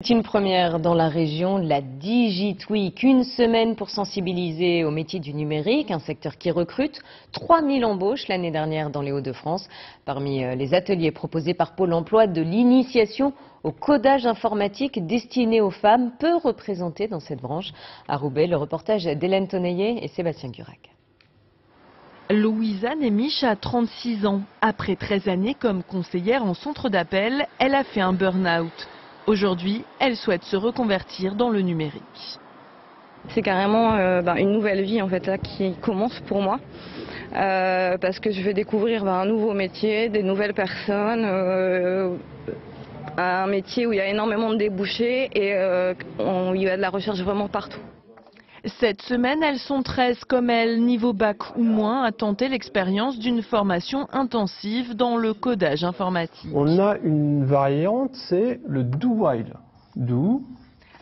C'est une première dans la région, la Digit Week, une semaine pour sensibiliser au métier du numérique, un secteur qui recrute 3000 embauches l'année dernière dans les Hauts-de-France. Parmi les ateliers proposés par Pôle emploi, de l'initiation au codage informatique destiné aux femmes, peu représentées dans cette branche. À Roubaix, le reportage d'Hélène Tonneillet et Sébastien Gurac. Louisa Némiche a 36 ans. Après 13 années comme conseillère en centre d'appel, elle a fait un burn-out. Aujourd'hui, elle souhaite se reconvertir dans le numérique. C'est carrément une nouvelle vie en fait là, qui commence pour moi parce que je vais découvrir un nouveau métier, des nouvelles personnes, un métier où il y a énormément de débouchés et il y a de la recherche vraiment partout. Cette semaine, elles sont 13 comme elle, niveau bac ou moins, à tenter l'expérience d'une formation intensive dans le codage informatique. On a une variante, c'est le do-while. Do,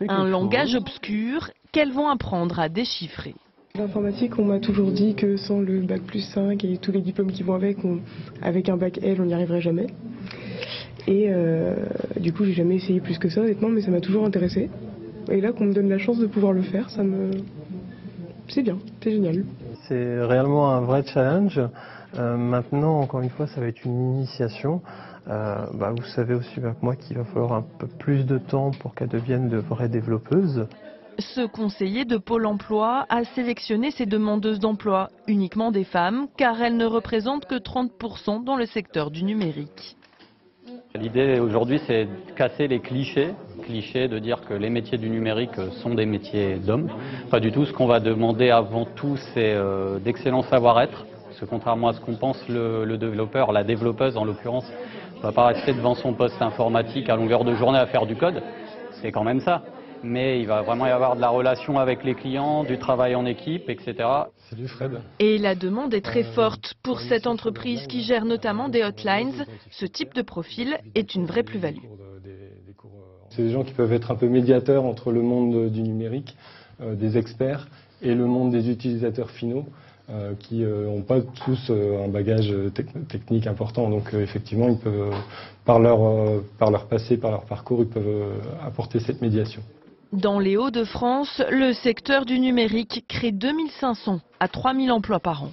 un langage obscur qu'elles vont apprendre à déchiffrer. L'informatique, on m'a toujours dit que sans le bac plus 5 et tous les diplômes qui vont avec un bac L, on n'y arriverait jamais. Et du coup, j'ai jamais essayé plus que ça, honnêtement, mais ça m'a toujours intéressé. Et là, qu'on me donne la chance de pouvoir le faire, c'est bien, c'est génial. C'est réellement un vrai challenge. Maintenant, encore une fois, ça va être une initiation. Vous savez aussi bien que moi qu'il va falloir un peu plus de temps pour qu'elles deviennent de vraies développeuses. Ce conseiller de Pôle emploi a sélectionné ses demandeuses d'emploi, uniquement des femmes, car elles ne représentent que 30% dans le secteur du numérique. L'idée aujourd'hui, c'est de casser les clichés de dire que les métiers du numérique sont des métiers d'hommes. Pas du tout. Ce qu'on va demander avant tout, c'est d'excellents savoir-être. Parce que contrairement à ce qu'on pense, le développeur, la développeuse en l'occurrence, ne va pas rester devant son poste informatique à longueur de journée à faire du code. C'est quand même ça. Mais il va vraiment y avoir de la relation avec les clients, du travail en équipe, etc. C'est du Fred. Et la demande est très forte pour cette entreprise qui gère notamment des hotlines. Ce type de profil est une vraie plus-value. C'est des gens qui peuvent être un peu médiateurs entre le monde du numérique, des experts, et le monde des utilisateurs finaux, qui n'ont pas tous un bagage technique important. Donc effectivement, ils peuvent, par leur passé, par leur parcours, ils peuvent apporter cette médiation. Dans les Hauts-de-France, le secteur du numérique crée 2500 à 3000 emplois par an.